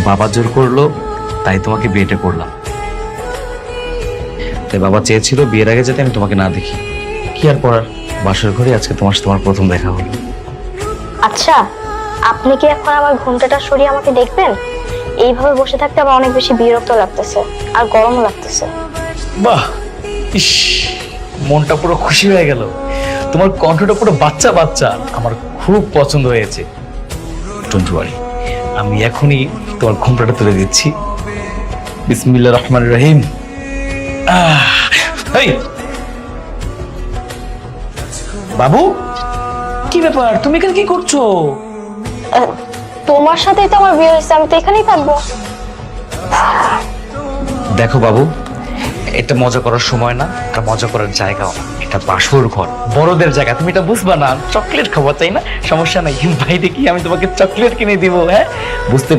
বাবা জোর করলো, তাই তোমাকে বিয়েটা করলাম। তাই বাবা চেয়েছিল বিয়ের আগে যাতে আমি তোমাকে না দেখি। কি আর করার, বাসর ঘরে আজকে তোমার সাথে তোমার প্রথম দেখা হলো। আচ্ছা, আপনি কি এখন আমার ঘুমটাটা সরিয়ে আমাকে দেখবেন? এইভাবে বসে থাকতে আমার অনেক বেশি বিরক্ত লাগতেছে আর গরমও লাগতেছে। বাহ, ইস, মনটা পুরো খুশি হয়ে গেল। তোমার কণ্ঠটা পুরো বাচ্চা বাচ্চা, আমার খুব পছন্দ হয়েছে। ডোন্ট ওয়ারি, আমি এখনই তোমার ঘুমটাটা তুলে দিচ্ছি। বিসমিল্লাহির রহমানির রহিম। এই বাবু, কি ব্যাপার, তুমি এখানে কি করছো? তোমার সাথেই তো আমার বিয়ে হয়েছে, আমি তো এখানেই থাকবো। দেখো বাবু, এটা মজা করার সময় না, এটা মজা করার জায়গাও না, এটা বাসর ঘর, বড়দের জায়গা। তুমি এটা বুঝবা না। চকলেট খাবো তাই না? সমস্যা নাই, বাইরে কি আমি তোমাকে চকলেট কিনে দিব? হ্যাঁ, বুঝতে